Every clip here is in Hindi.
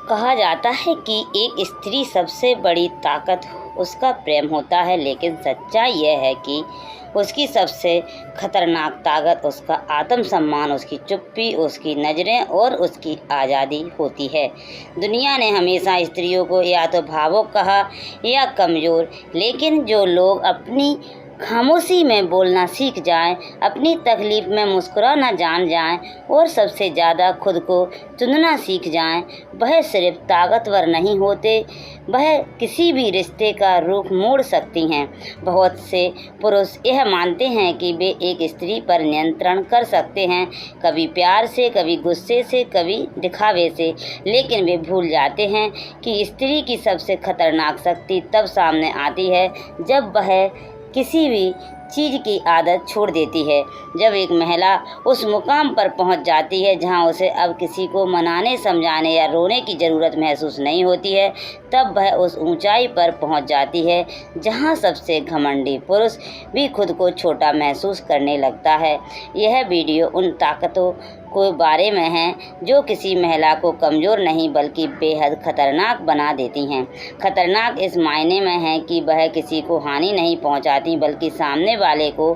कहा जाता है कि एक स्त्री सबसे बड़ी ताकत उसका प्रेम होता है, लेकिन सच्चाई यह है कि उसकी सबसे खतरनाक ताकत उसका आत्मसम्मान, उसकी चुप्पी, उसकी नज़रें और उसकी आज़ादी होती है। दुनिया ने हमेशा स्त्रियों को या तो भावुक कहा या कमज़ोर, लेकिन जो लोग अपनी खामोशी में बोलना सीख जाएं, अपनी तकलीफ़ में मुस्कुराना जान जाएं और सबसे ज़्यादा खुद को चुनना सीख जाएं, वह सिर्फ ताकतवर नहीं होते, वह किसी भी रिश्ते का रुख मोड़ सकती हैं। बहुत से पुरुष यह मानते हैं कि वे एक स्त्री पर नियंत्रण कर सकते हैं, कभी प्यार से, कभी गुस्से से, कभी दिखावे से, लेकिन वे भूल जाते हैं कि स्त्री की सबसे खतरनाक शक्ति तब सामने आती है जब वह किसी भी चीज़ की आदत छोड़ देती है। जब एक महिला उस मुकाम पर पहुंच जाती है जहां उसे अब किसी को मनाने, समझाने या रोने की ज़रूरत महसूस नहीं होती है, तब वह उस ऊंचाई पर पहुंच जाती है जहां सबसे घमंडी पुरुष भी खुद को छोटा महसूस करने लगता है। यह वीडियो उन ताकतों के बारे में है जो किसी महिला को कमज़ोर नहीं बल्कि बेहद खतरनाक बना देती हैं। खतरनाक इस मायने में है कि वह किसी को हानि नहीं पहुंचाती, बल्कि सामने वाले को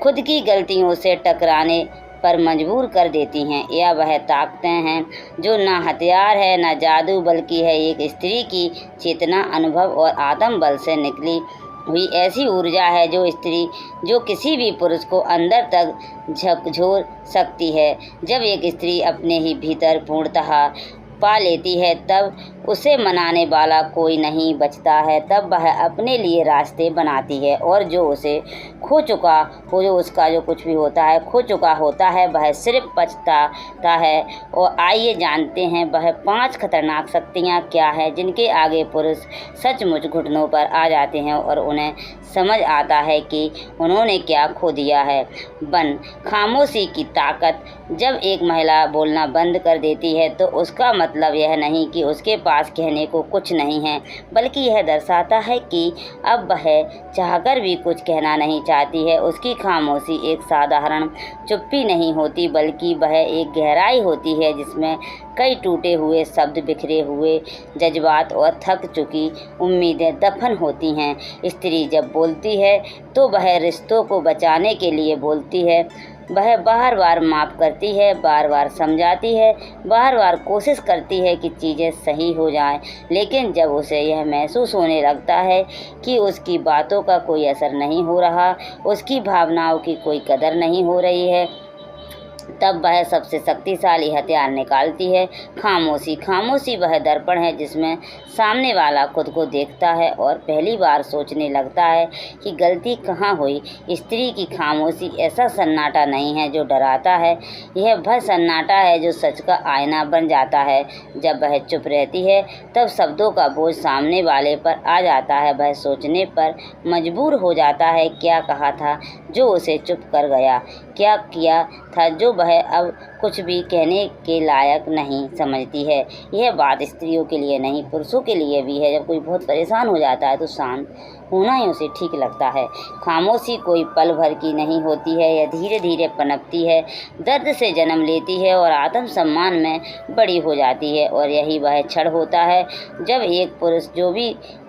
खुद की गलतियों से टकराने पर मजबूर कर देती हैं। या वह ताकतें हैं जो ना हथियार है, ना जादू, बल्कि है एक स्त्री की चेतना, अनुभव और आत्मबल से निकली हुई ऐसी ऊर्जा है जो किसी भी पुरुष को अंदर तक झकझोर सकती है। जब एक स्त्री अपने ही भीतर पूर्णतः पा लेती है, तब उसे मनाने वाला कोई नहीं बचता है। तब वह अपने लिए रास्ते बनाती है और जो उसे खो चुका हो, जो उसका जो कुछ भी होता है खो चुका होता है, वह सिर्फ पछताता है। और आइए जानते हैं वह 5 खतरनाक शक्तियाँ क्या है जिनके आगे पुरुष सचमुच घुटनों पर आ जाते हैं और उन्हें समझ आता है कि उन्होंने क्या खो दिया है। खामोशी की ताकत। जब एक महिला बोलना बंद कर देती है तो उसका मतलब यह नहीं कि उसके पास कहने को कुछ नहीं है, बल्कि यह दर्शाता है कि अब वह चाहकर भी कुछ कहना नहीं चाहती है। उसकी खामोशी एक साधारण चुप्पी नहीं होती, बल्कि वह एक गहराई होती है जिसमें कई टूटे हुए शब्द, बिखरे हुए जज्बात और थक चुकी उम्मीदें दफन होती हैं। स्त्री जब बोलती है तो वह रिश्तों को बचाने के लिए बोलती है। वह बार बार माफ़ करती है, बार बार समझाती है, बार बार कोशिश करती है कि चीज़ें सही हो जाएं। लेकिन जब उसे यह महसूस होने लगता है कि उसकी बातों का कोई असर नहीं हो रहा, उसकी भावनाओं की कोई कदर नहीं हो रही है, तब वह सबसे शक्तिशाली हथियार निकालती है, खामोशी। खामोशी वह दर्पण है जिसमें सामने वाला खुद को देखता है और पहली बार सोचने लगता है कि गलती कहाँ हुई। स्त्री की खामोशी ऐसा सन्नाटा नहीं है जो डराता है, यह वह सन्नाटा है जो सच का आईना बन जाता है। जब वह चुप रहती है तब शब्दों का बोझ सामने वाले पर आ जाता है, वह सोचने पर मजबूर हो जाता है क्या कहा था जो उसे चुप कर गया, क्या किया था जो वह अब कुछ भी कहने के लायक नहीं समझती है। यह बात स्त्रियों के लिए नहीं, पुरुषों के लिए भी है। जब कोई बहुत परेशान हो जाता है तो शांत होना ही उसे ठीक लगता है। खामोशी कोई पल भर की नहीं होती है, यह धीरे धीरे पनपती है, दर्द से जन्म लेती है और आत्मसम्मान में बड़ी हो जाती है। और यही वह क्षण होता है जब एक पुरुष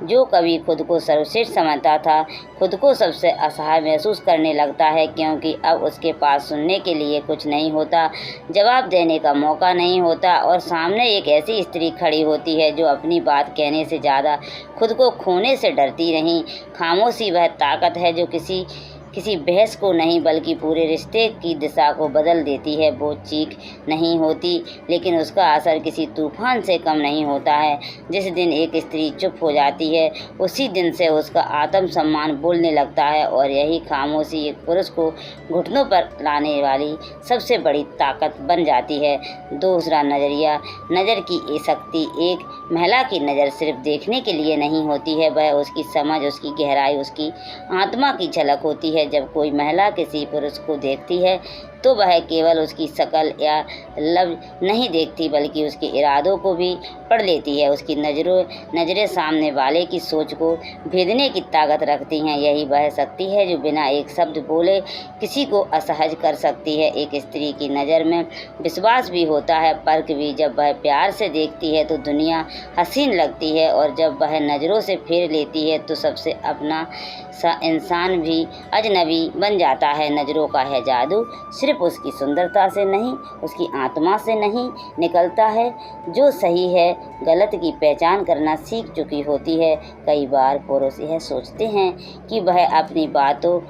जो कभी खुद को सर्वश्रेष्ठ समझता था, खुद को सबसे असहाय महसूस करने लगता है, क्योंकि अब उसके पास सुनने के लिए कुछ नहीं होता, जवाब देने का मौका नहीं होता और सामने एक ऐसी स्त्री खड़ी होती है जो अपनी बात कहने से ज़्यादा खुद को खोने से डरती नहीं। खामोशी वह ताकत है जो किसी बहस को नहीं बल्कि पूरे रिश्ते की दिशा को बदल देती है। वो चीख नहीं होती, लेकिन उसका असर किसी तूफान से कम नहीं होता है। जिस दिन एक स्त्री चुप हो जाती है उसी दिन से उसका आत्मसम्मान बोलने लगता है और यही खामोशी एक पुरुष को घुटनों पर लाने वाली सबसे बड़ी ताकत बन जाती है। दूसरा नज़रिया। नज़र की ये शक्ति। एक महिला की नज़र सिर्फ देखने के लिए नहीं होती है, वह उसकी समझ, उसकी गहराई, उसकी आत्मा की झलक होती है। जब कोई महिला किसी पुरुष को देखती है तो वह केवल उसकी शक्ल या लफ्ज़ नहीं देखती बल्कि उसके इरादों को भी पढ़ लेती है। उसकी नज़रें सामने वाले की सोच को भेदने की ताकत रखती हैं। यही वह शक्ति है जो बिना एक शब्द बोले किसी को असहज कर सकती है। एक स्त्री की नज़र में विश्वास भी होता है, फर्क भी। जब वह प्यार से देखती है तो दुनिया हसीन लगती है, और जब वह नज़रों से फेर लेती है तो सबसे अपना सा इंसान भी अजनबी बन जाता है। नज़रों का है जादू सिर्फ उसकी सुंदरता से नहीं, उसकी आत्मा से नहीं निकलता है, जो सही है गलत की पहचान करना सीख चुकी होती है। कई बार पुरुष यह सोचते हैं कि वह अपनी बातों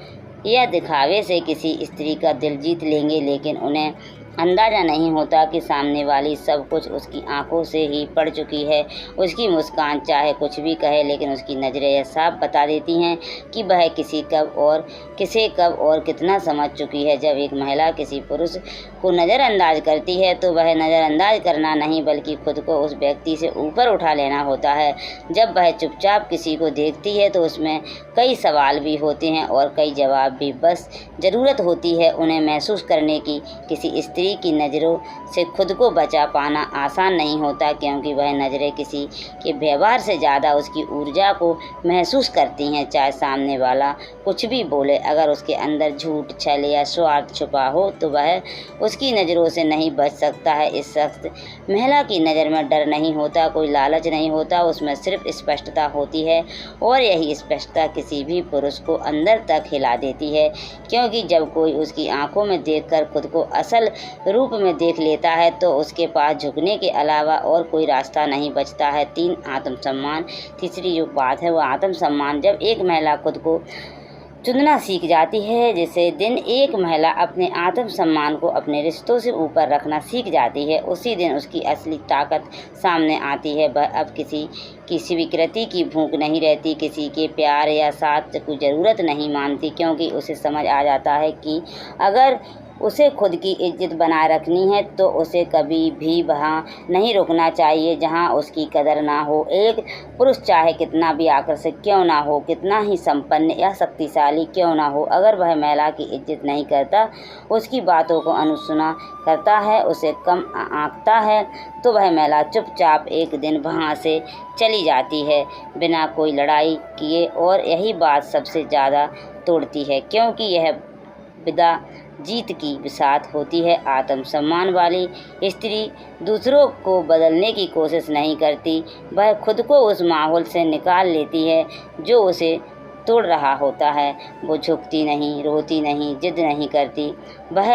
या दिखावे से किसी स्त्री का दिल जीत लेंगे, लेकिन उन्हें अंदाज़ा नहीं होता कि सामने वाली सब कुछ उसकी आंखों से ही पड़ चुकी है। उसकी मुस्कान चाहे कुछ भी कहे, लेकिन उसकी नज़रें यह साफ बता देती हैं कि वह किसे कब और कितना समझ चुकी है। जब एक महिला किसी पुरुष को नज़रअंदाज करती है तो वह नज़रअंदाज करना नहीं बल्कि खुद को उस व्यक्ति से ऊपर उठा लेना होता है। जब वह चुपचाप किसी को देखती है तो उसमें कई सवाल भी होते हैं और कई जवाब भी। बस ज़रूरत होती है उन्हें महसूस करने की। किसी स्त्री की नज़रों से खुद को बचा पाना आसान नहीं होता, क्योंकि वह नज़रें किसी के व्यवहार से ज़्यादा उसकी ऊर्जा को महसूस करती हैं। चाहे सामने वाला कुछ भी बोले, अगर उसके अंदर झूठ, छल या स्वार्थ छुपा हो तो वह उसकी नज़रों से नहीं बच सकता है। इस शख्स महिला की नज़र में डर नहीं होता, कोई लालच नहीं होता, उसमें सिर्फ स्पष्टता होती है, और यही स्पष्टता किसी भी पुरुष को अंदर तक हिला देती है, क्योंकि जब कोई उसकी आंखों में देखकर खुद को असल रूप में देख लेता है तो उसके पास झुकने के अलावा और कोई रास्ता नहीं बचता है। 3 आत्मसम्मान। तीसरी जो बात है वो आत्मसम्मान। जब एक महिला खुद को चुनना सीख जाती है, जैसे दिन एक महिला अपने आत्मसम्मान को अपने रिश्तों से ऊपर रखना सीख जाती है, उसी दिन उसकी असली ताकत सामने आती है। वह अब किसी की स्वीकृति की भूख नहीं रहती, किसी के प्यार या साथ की ज़रूरत नहीं मानती, क्योंकि उसे समझ आ जाता है कि अगर उसे खुद की इज्जत बनाए रखनी है तो उसे कभी भी वहाँ नहीं रुकना चाहिए जहाँ उसकी कदर ना हो। एक पुरुष चाहे कितना भी आकर्षक क्यों ना हो, कितना ही संपन्न या शक्तिशाली क्यों ना हो, अगर वह महिला की इज्जत नहीं करता, उसकी बातों को अनसुना करता है, उसे कम आंकता है, तो वह महिला चुपचाप एक दिन वहाँ से चली जाती है बिना कोई लड़ाई किए। और यही बात सबसे ज़्यादा तोड़ती है, क्योंकि यह विदा जीत की बिसात होती है। आत्मसम्मान वाली स्त्री दूसरों को बदलने की कोशिश नहीं करती, वह खुद को उस माहौल से निकाल लेती है जो उसे तोड़ रहा होता है। वो झुकती नहीं, रोती नहीं, जिद नहीं करती, वह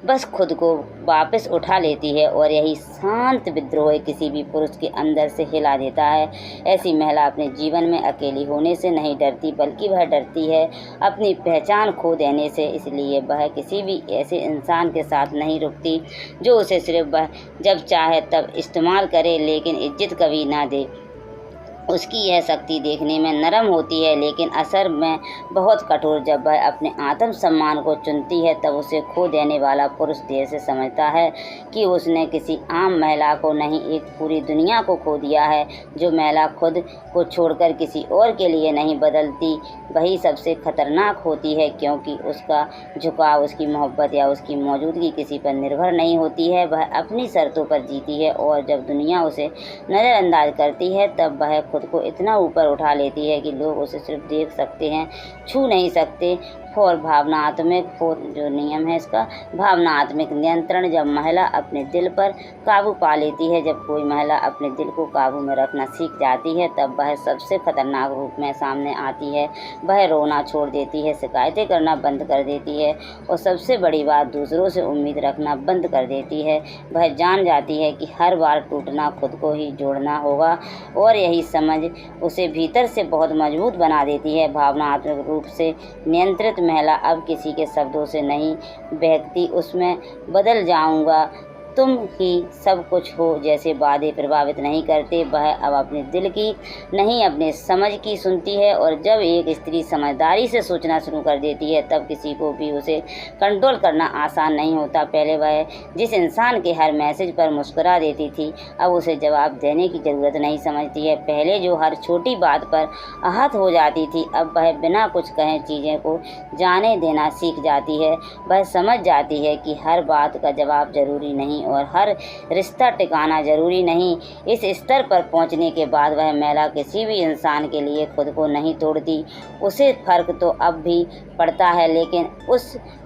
बस खुद को वापस उठा लेती है, और यही शांत विद्रोह किसी भी पुरुष के अंदर से हिला देता है। ऐसी महिला अपने जीवन में अकेली होने से नहीं डरती, बल्कि वह डरती है अपनी पहचान खो देने से। इसलिए वह किसी भी ऐसे इंसान के साथ नहीं रुकती जो उसे सिर्फ वह जब चाहे तब इस्तेमाल करे, लेकिन इज्जत कभी ना दे। उसकी यह शक्ति देखने में नरम होती है, लेकिन असर में बहुत कठोर। जब वह अपने आत्मसम्मान को चुनती है तब उसे खो देने वाला पुरुष देर से समझता है कि उसने किसी आम महिला को नहीं, एक पूरी दुनिया को खो दिया है। जो महिला खुद को छोड़कर किसी और के लिए नहीं बदलती, वही सबसे खतरनाक होती है, क्योंकि उसका झुकाव, उसकी मोहब्बत या उसकी मौजूदगी किसी पर निर्भर नहीं होती है। वह अपनी शर्तों पर जीती है, और जब दुनिया उसे नज़रअंदाज करती है तब वह खुद को इतना ऊपर उठा लेती है कि लोग उसे सिर्फ देख सकते हैं, छू नहीं सकते। भावनात्मक जो नियम है इसका, भावनात्मक नियंत्रण। जब महिला अपने दिल पर काबू पा लेती है, जब कोई महिला अपने दिल को काबू में रखना सीख जाती है, तब वह सबसे खतरनाक रूप में सामने आती है। वह रोना छोड़ देती है, शिकायतें करना बंद कर देती है, और सबसे बड़ी बात, दूसरों से उम्मीद रखना बंद कर देती है। वह जान जाती है कि हर बार टूटना खुद को ही जोड़ना होगा, और यही समझ उसे भीतर से बहुत मजबूत बना देती है। भावनात्मक रूप से नियंत्रित महिला अब किसी के शब्दों से नहीं बहकती, उसमें बदल जाऊंगा तुम ही सब कुछ हो जैसे वादे प्रभावित नहीं करते। वह अब अपने दिल की नहीं अपने समझ की सुनती है, और जब एक स्त्री समझदारी से सोचना शुरू कर देती है तब किसी को भी उसे कंट्रोल करना आसान नहीं होता। पहले वह जिस इंसान के हर मैसेज पर मुस्कुरा देती थी अब उसे जवाब देने की ज़रूरत नहीं समझती है। पहले जो हर छोटी बात पर आहत हो जाती थी अब वह बिना कुछ कहे चीज़ें को जाने देना सीख जाती है। वह समझ जाती है कि हर बात का जवाब ज़रूरी नहीं और हर रिश्ता टिकाना ज़रूरी नहीं। इस स्तर पर पहुंचने के बाद वह महिला किसी भी इंसान के लिए खुद को नहीं तोड़ती। उसे फ़र्क तो अब भी पड़ता है, लेकिन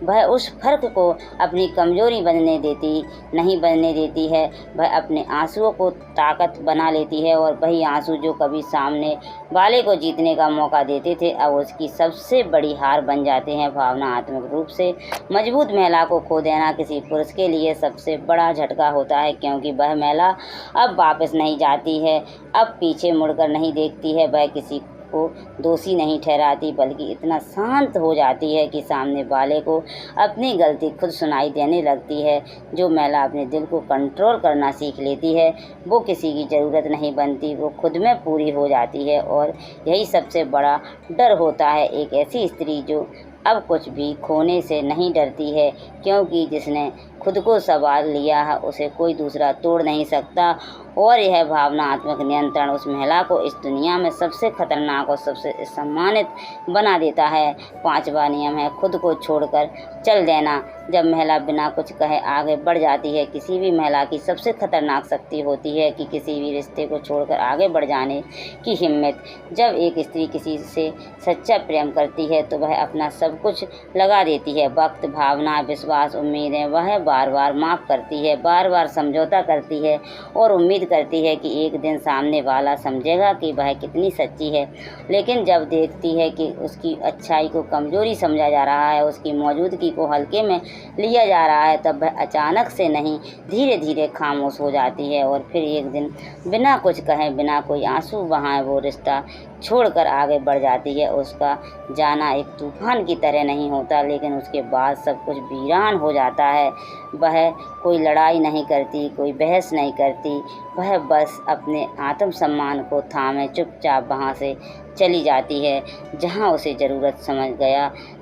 वह उस फ़र्क को अपनी कमज़ोरी नहीं बनने देती है। वह अपने आंसुओं को ताकत बना लेती है, और वही आंसू जो कभी सामने वाले को जीतने का मौका देते थे अब उसकी सबसे बड़ी हार बन जाते हैं। भावनात्मक रूप से मजबूत महिला को खो देना किसी पुरुष के लिए सबसे बड़ा झटका होता है, क्योंकि वह महिला अब वापस नहीं जाती है, अब पीछे मुड़कर नहीं देखती है, वह किसी को दोषी नहीं ठहराती बल्कि इतना शांत हो जाती है कि सामने वाले को अपनी गलती खुद सुनाई देने लगती है। जो महिला अपने दिल को कंट्रोल करना सीख लेती है वो किसी की ज़रूरत नहीं बनती, वो खुद में पूरी हो जाती है, और यही सबसे बड़ा डर होता है। एक ऐसी स्त्री जो अब कुछ भी खोने से नहीं डरती है, क्योंकि जिसने खुद को संभाल लिया है उसे कोई दूसरा तोड़ नहीं सकता। और यह भावनात्मक नियंत्रण उस महिला को इस दुनिया में सबसे खतरनाक और सबसे सम्मानित बना देता है। 5वां नियम है खुद को छोड़कर चल देना। जब महिला बिना कुछ कहे आगे बढ़ जाती है, किसी भी महिला की सबसे खतरनाक शक्ति होती है कि किसी भी रिश्ते को छोड़कर आगे बढ़ जाने की हिम्मत। जब एक स्त्री किसी से सच्चा प्रेम करती है तो वह अपना सब कुछ लगा देती है, वक्त, भावना, विश्वास, उम्मीदें। वह बार बार माफ़ करती है, बार बार समझौता करती है और उम्मीद करती है कि एक दिन सामने वाला समझेगा कि वह कितनी सच्ची है। लेकिन जब देखती है कि उसकी अच्छाई को कमज़ोरी समझा जा रहा है, उसकी मौजूदगी को हल्के में लिया जा रहा है, तब वह अचानक से नहीं धीरे धीरे खामोश हो जाती है, और फिर एक दिन बिना कुछ कहे, बिना कोई आंसू बहाए वो रिश्ता छोड़कर आगे बढ़ जाती है। उसका जाना एक तूफान की तरह नहीं होता, लेकिन उसके बाद सब कुछ वीरान हो जाता है। वह कोई लड़ाई नहीं करती, कोई बहस नहीं करती, वह बस अपने आत्मसम्मान को थामे चुपचाप वहाँ से चली जाती है जहाँ उसे ज़रूरत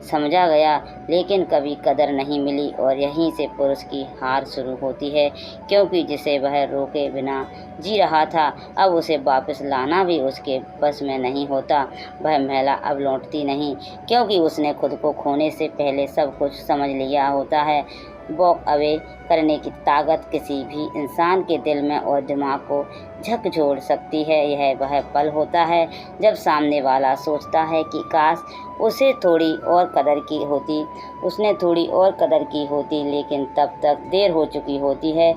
समझा गया, लेकिन कभी कदर नहीं मिली। और यहीं से पुरुष की हार शुरू होती है, क्योंकि जिसे वह रोके बिना जी रहा था अब उसे वापस लाना भी उसके बस में नहीं होता। वह महिला अब लौटती नहीं, क्योंकि उसने खुद को खोने से पहले सब कुछ समझ लिया होता है। वॉक अवे करने की ताकत किसी भी इंसान के दिल में और दिमाग को झकझोर सकती है। यह वह पल होता है जब सामने वाला सोचता है कि काश उसने थोड़ी और कदर की होती, लेकिन तब तक देर हो चुकी होती है।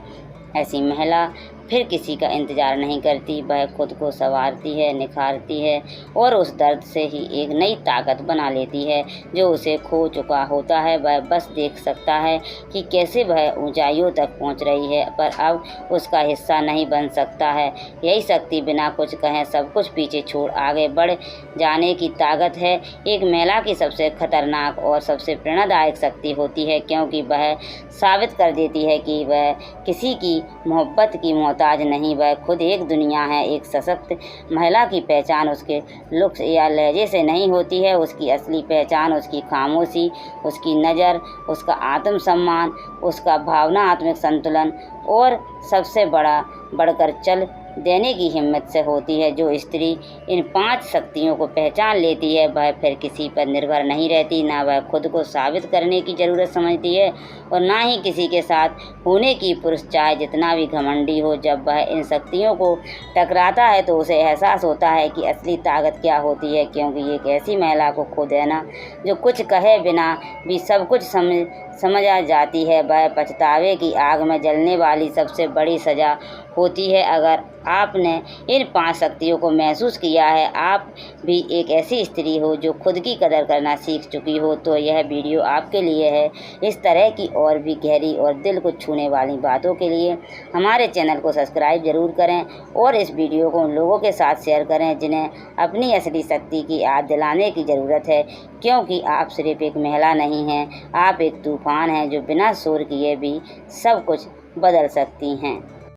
ऐसी महिला फिर किसी का इंतज़ार नहीं करती, वह खुद को संवारती है, निखारती है और उस दर्द से ही एक नई ताकत बना लेती है जो उसे खो चुका होता है। वह बस देख सकता है कि कैसे वह ऊंचाइयों तक पहुंच रही है, पर अब उसका हिस्सा नहीं बन सकता है। यही शक्ति बिना कुछ कहे सब कुछ पीछे छोड़ आगे बढ़ जाने की ताकत है। एक महिला की सबसे खतरनाक और सबसे प्रेरणादायक शक्ति होती है, क्योंकि वह साबित कर देती है कि वह किसी की मोहब्बत की मोहताज नहीं, वह खुद एक दुनिया है। एक सशक्त महिला की पहचान उसके लुक्स या लहजे से नहीं होती है, उसकी असली पहचान उसकी खामोशी, उसकी नज़र, उसका आत्मसम्मान, उसका भावनात्मक संतुलन और सबसे बढ़कर चल देने की हिम्मत से होती है। जो स्त्री इन 5 शक्तियों को पहचान लेती है वह फिर किसी पर निर्भर नहीं रहती, ना वह खुद को साबित करने की ज़रूरत समझती है और ना ही किसी के साथ होने की। पुरुष चाहे जितना भी घमंडी हो, जब वह इन शक्तियों को टकराता है तो उसे एहसास होता है कि असली ताकत क्या होती है, क्योंकि एक ऐसी महिला को खो देना जो कुछ कहे बिना भी सब कुछ समझ आ जाती है, वह पछतावे की आग में जलने वाली सबसे बड़ी सज़ा होती है। अगर आपने इन 5 शक्तियों को महसूस किया है, आप भी एक ऐसी स्त्री हो जो खुद की कदर करना सीख चुकी हो, तो यह वीडियो आपके लिए है। इस तरह की और भी गहरी और दिल को छूने वाली बातों के लिए हमारे चैनल को सब्सक्राइब ज़रूर करें और इस वीडियो को उन लोगों के साथ शेयर करें जिन्हें अपनी असली शक्ति की याद दिलाने की ज़रूरत है, क्योंकि आप सिर्फ एक महिला नहीं हैं, आप एक तूफान हैं जो बिना शोर किए भी सब कुछ बदल सकती हैं।